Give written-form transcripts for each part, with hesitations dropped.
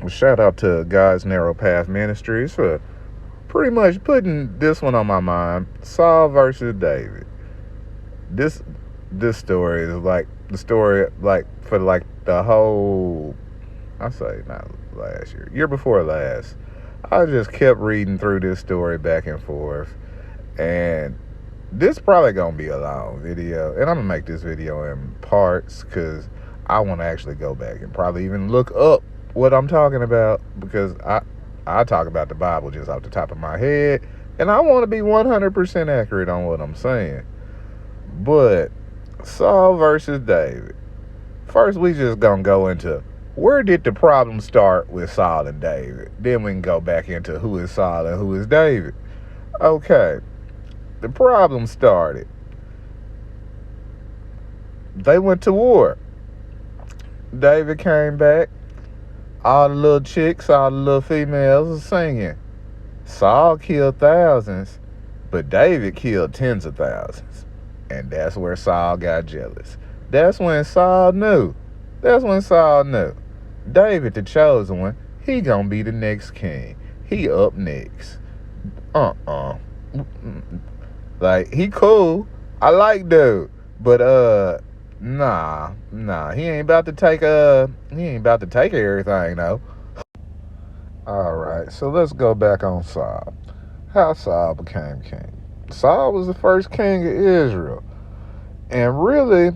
Shout out to God's Narrow Path Ministries for pretty much putting this one on my mind. Saul versus David. This this story is like the story like for like the whole, I say not last year before last. I just kept reading through this story back and forth, and this probably gonna be a long video, and I'm gonna make this video in parts because I want to actually go back and probably even look up what I'm talking about, because I talk about the Bible just off the top of my head, and I want to be 100% accurate on what I'm saying. But Saul versus David. First, we just gonna go into where did the problem start with Saul and David. Then we can go back into who is Saul and who is David. Okay, the problem started. They went to war. David came back. All the little chicks, all the little females was singing. Saul killed thousands, but David killed tens of thousands. And that's where Saul got jealous. That's when Saul knew. That's when Saul knew. David, the chosen one, he gonna be the next king. He up next. Like, he cool. I like dude. But nah. He ain't about to take everything though. Alright, so let's go back on Saul. How Saul became king. Saul was the first king of Israel. And really,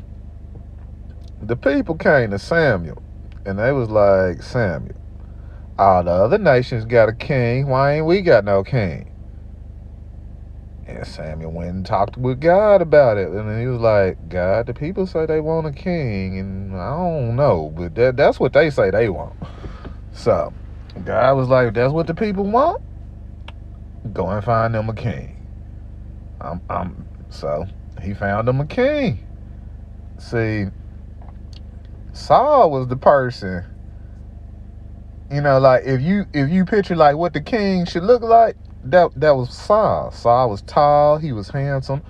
the people came to Samuel. And they was like, Samuel, all the other nations got a king. Why ain't we got no king? And Samuel went and talked with God about it. And then he was like, God, the people say they want a king. And I don't know. But that's what they say they want. So God was like, that's what the people want? Go and find them a king. So he found them a king. See, Saul was the person, like if you picture like what the king should look like, that was Saul. Saul was tall, he was handsome.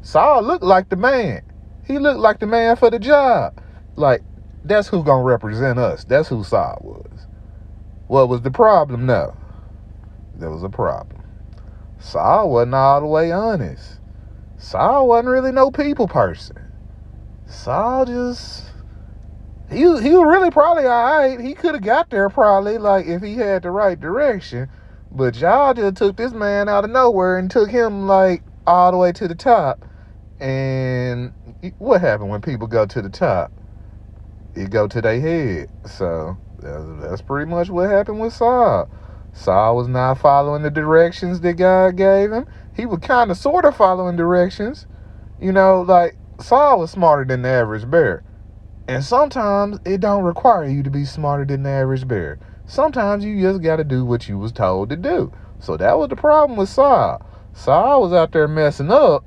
Saul looked like the man. He looked like the man for the job. Like, that's who gonna represent us. That's who Saul was. What was the problem? No. There was a problem. Saul wasn't all the way honest. Saul wasn't really no people person. Saul just, he was really probably all right. He could have got there probably, like, if he had the right direction. But y'all just took this man out of nowhere and took him, like, all the way to the top. And what happened when people go to the top? It go to their head. So that's pretty much what happened with Saul. Saul was not following the directions that God gave him. He was kind of sort of following directions. Like, Saul was smarter than the average bear. And sometimes it don't require you to be smarter than the average bear. Sometimes you just got to do what you was told to do. So that was the problem with Saul. Saul was out there messing up,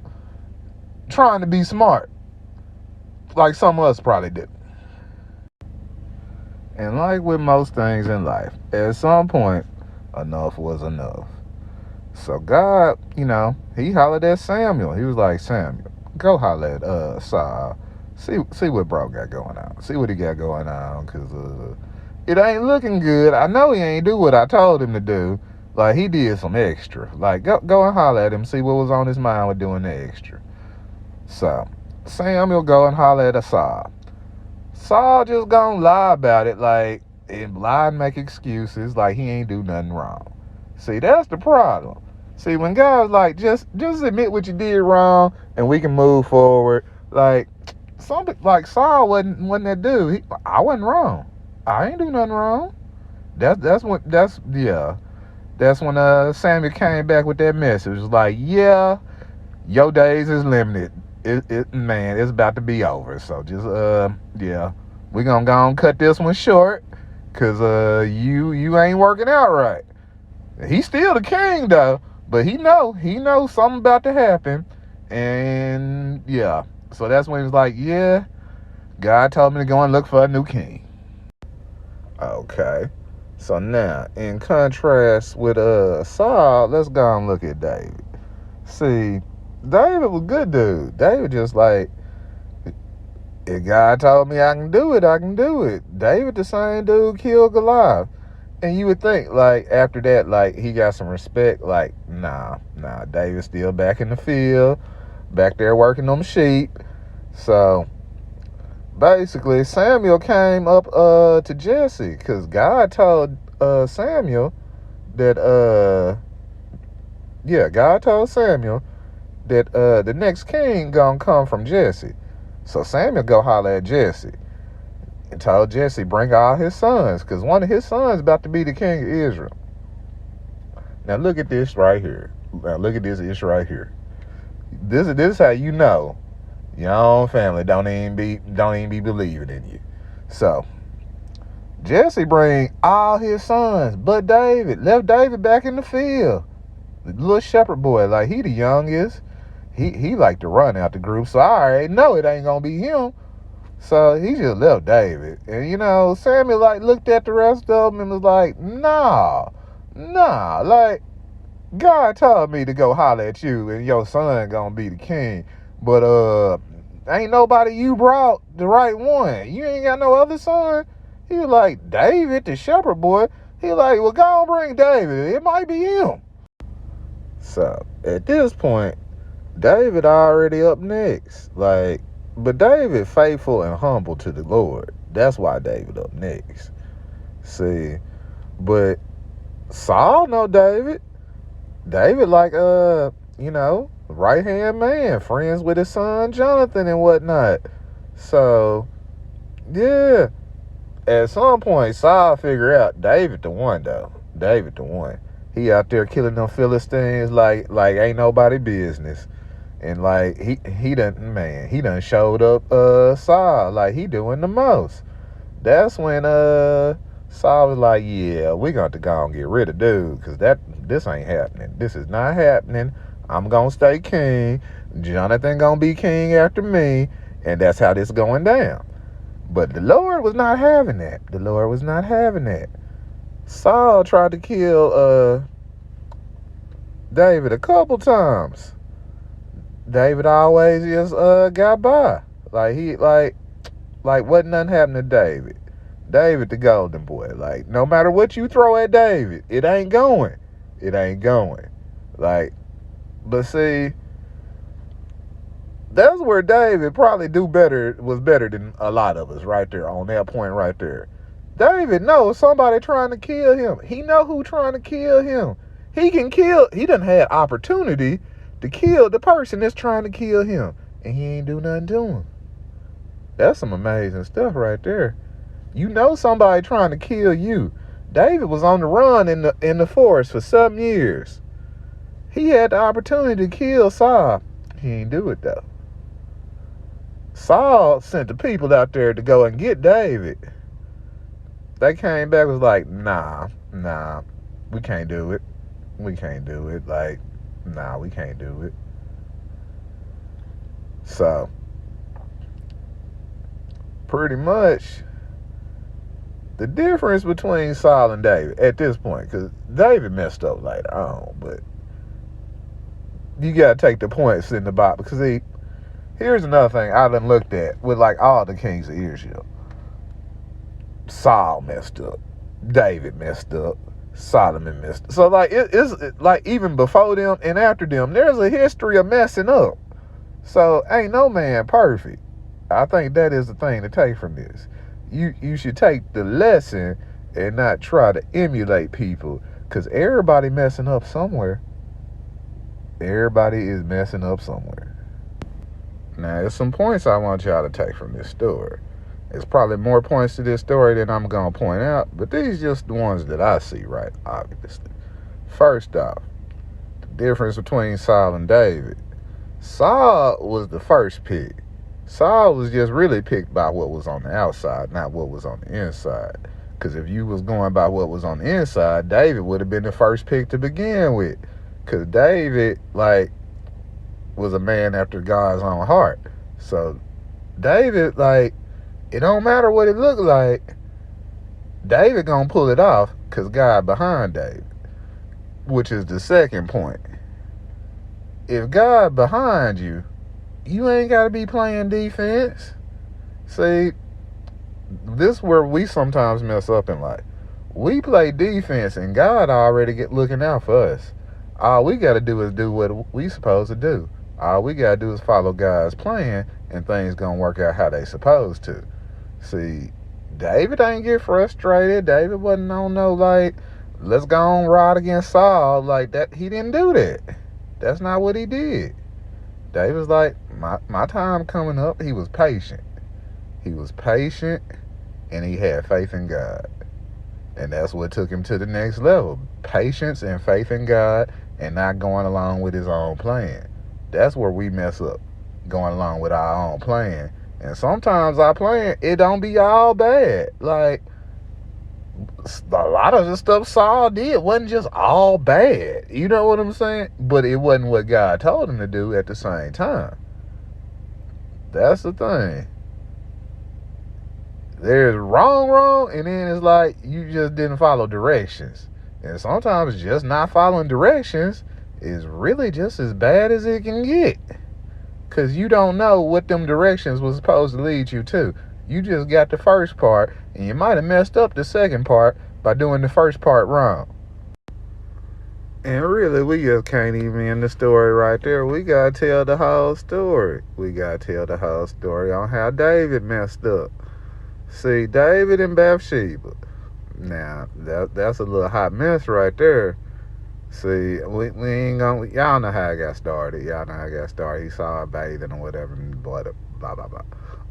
trying to be smart, like some of us probably did. And like with most things in life, at some point, enough was enough. So God, he hollered at Samuel. He was like, Samuel, go holler at Saul. See what bro got going on. See what he got going on, because it ain't looking good. I know he ain't do what I told him to do. Like, he did some extra. Like, go and holler at him, see what was on his mind with doing the extra. So Samuel go and holler at Saul. Saul just gonna lie about it, like, and lie and make excuses like he ain't do nothing wrong. See, that's the problem. See, when God's like, just admit what you did wrong and we can move forward. Like, Saul wasn't that dude. I wasn't wrong. I ain't do nothing wrong. That's when Samuel came back with that message. It was like, yeah, your days is limited. It's about to be over. So just we're gonna go and cut this one short, cause you ain't working out right. He's still the king though, but he knows something about to happen, and yeah. So that's when it's like, yeah, God told me to go and look for a new king. Okay. So now, in contrast with Saul, let's go and look at David. See, David was a good dude. David just like, if God told me I can do it, I can do it. David, the same dude, killed Goliath. And you would think, like, after that, like, he got some respect. Like, nah, David's still back in the field, back there working them sheep. So, basically, Samuel came up to Jesse, because God told Samuel that, God told Samuel that the next king gonna come from Jesse. So Samuel go holler at Jesse and told Jesse bring all his sons, because one of his sons about to be the king of Israel. Now look at this right here. Now look at this ish right here. This is how you know your own family don't even be believing in you. So Jesse bring all his sons, but David left David back in the field. The little shepherd boy, like he the youngest. He like to run out the group, so I already know it ain't gonna be him. So he just left David. And Samuel like looked at the rest of them and was like, nah, like God told me to go holler at you and your son gonna be the king. But ain't nobody you brought the right one. You ain't got no other son. He was like, David, the shepherd boy. He like, well, go on bring David. It might be him. So at this point, David already up next. But David faithful and humble to the Lord. That's why David up next. See, but Saul know David. David right hand man, friends with his son Jonathan and whatnot. So yeah, at some point Saul figure out David the one though. David the one. He out there killing them Philistines like ain't nobody business. And like he done showed up Saul, like he doing the most. That's when Saul was like, yeah, we got to go and get rid of dude, because this ain't happening. This is not happening. I'm gonna stay king. Jonathan gonna be king after me, and that's how this going down. But the Lord was not having that. The Lord was not having that. Saul tried to kill David a couple times. David always just got by. Like wasn't nothing happened to David. David the golden boy. Like, no matter what you throw at David, it ain't going. It ain't going. Like, but see, that's where David probably was better than a lot of us right there on that point right there. David knows somebody trying to kill him. He know who trying to kill him. He done had opportunity to kill the person that's trying to kill him, and he ain't do nothing to him. That's some amazing stuff right there. You know somebody trying to kill you. David was on the run in the forest for 7 years. He had the opportunity to kill Saul. He didn't do it though. Saul sent the people out there to go and get David. They came back and was like, nah, we can't do it. We can't do it. Like, nah, we can't do it. So, pretty much, the difference between Saul and David at this point, because David messed up later on, but you got to take the points in the Bible. Because here's another thing I done looked at with like all the kings of Israel. Saul messed up. David messed up. Solomon messed up. So like it's like even before them and after them, there's a history of messing up. So ain't no man perfect. I think that is the thing to take from this. You should take the lesson and not try to emulate people, because everybody messing up somewhere. Everybody is messing up somewhere. Now, there's some points I want y'all to take from this story. There's probably more points to this story than I'm going to point out, but these are just the ones that I see, right? Obviously. First off, the difference between Saul and David. Saul was the first pick. Saul was just really picked by what was on the outside, not what was on the inside. Because if you was going by what was on the inside, David would have been the first pick to begin with. Because David, was a man after God's own heart. So, David, it don't matter what it looked like, David gonna pull it off because God behind David. Which is the second point. If God behind you, you ain't got to be playing defense. See, this is where we sometimes mess up in life. We play defense, and God already get looking out for us. All we got to do is do what we supposed to do. All we got to do is follow God's plan, and things going to work out how they supposed to. See, David ain't get frustrated. David wasn't on no, like, let's go on ride against Saul. Like, that, he didn't do that. That's not what he did. David's like, my time coming up. He was patient. He was patient, and he had faith in God. And that's what took him to the next level. Patience and faith in God, and not going along with his own plan. That's where we mess up, going along with our own plan. And sometimes our plan, it don't be all bad. Like, a lot of the stuff Saul did wasn't just all bad. You know what I'm saying? But it wasn't what God told him to do at the same time. That's the thing. There's wrong, and then it's like you just didn't follow directions. And sometimes just not following directions is really just as bad as it can get. Because you don't know what them directions was supposed to lead you to. You just got the first part, and you might have messed up the second part by doing the first part wrong. And really, we just can't even end the story right there. We got to tell the whole story. We got to tell the whole story on how David messed up. See, David and Bathsheba. Now, that's a little hot mess right there. See, we ain't gonna, y'all know how I got started. He saw her bathing or whatever, and blah, blah, blah.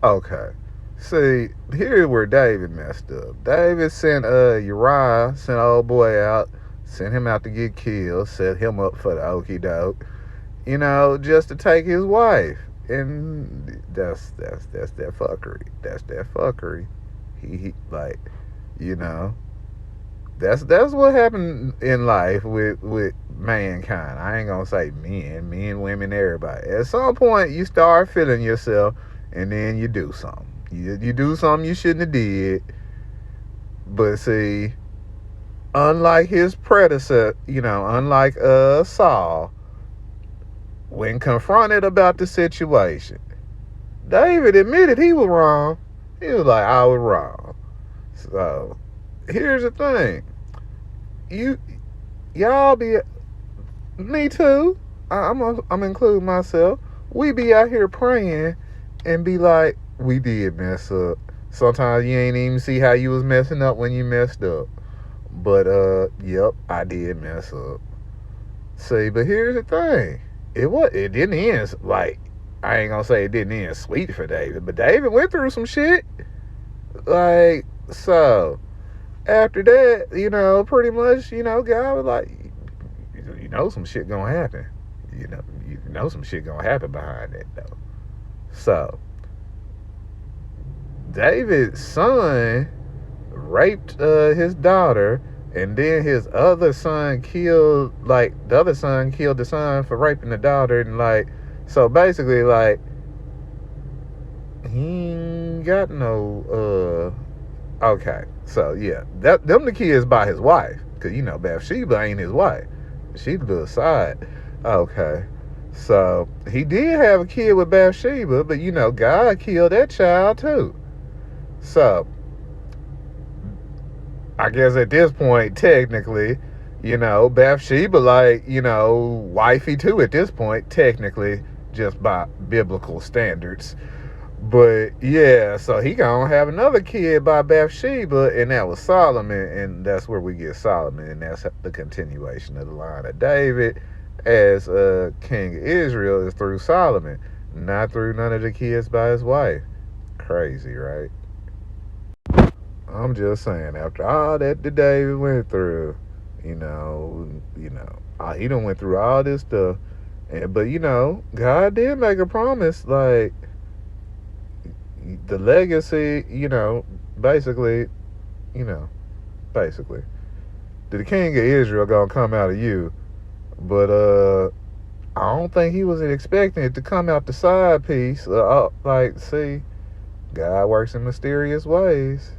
Okay. See, here's where David messed up. David sent Uriah, sent old boy out, sent him out to get killed, set him up for the okie doke, just to take his wife. And that's that fuckery. That's that fuckery. He like, that's what happened in life with mankind. I ain't gonna say men, women, everybody. At some point, you start feeling yourself, and then you do something. You do something you shouldn't have did. But see, unlike his predecessor, unlike Saul, when confronted about the situation, David admitted he was wrong. He was like, I was wrong. So, here's the thing. Y'all be, me too. I'm including myself. We be out here praying and be like, we did mess up. Sometimes you ain't even see how you was messing up when you messed up. But, yep, I did mess up. See, but here's the thing. It didn't end, like, I ain't gonna say it didn't end sweet for David, but David went through some shit. Like, so, after that, pretty much, God was like, some shit gonna happen. Some shit gonna happen behind that, though. So, David's son raped his daughter, and then his other son killed the son for raping the daughter, and so basically, he ain't got no, okay, so yeah, them the kids by his wife, because, Bathsheba ain't his wife. She the little side. Okay, so he did have a kid with Bathsheba, but, God killed that child too. So, I guess at this point, technically, Bathsheba, wifey too at this point, technically, just by biblical standards. But, yeah, so he gonna have another kid by Bathsheba, and that was Solomon, and that's where we get Solomon, and that's the continuation of the line of David as king of Israel is through Solomon, not through none of the kids by his wife. Crazy, right? I'm just saying, after all that David went through, he done went through all this stuff, but God did make a promise, like, the legacy, basically, the king of Israel gonna come out of you, but I don't think he was expecting it to come out the side piece. See, God works in mysterious ways.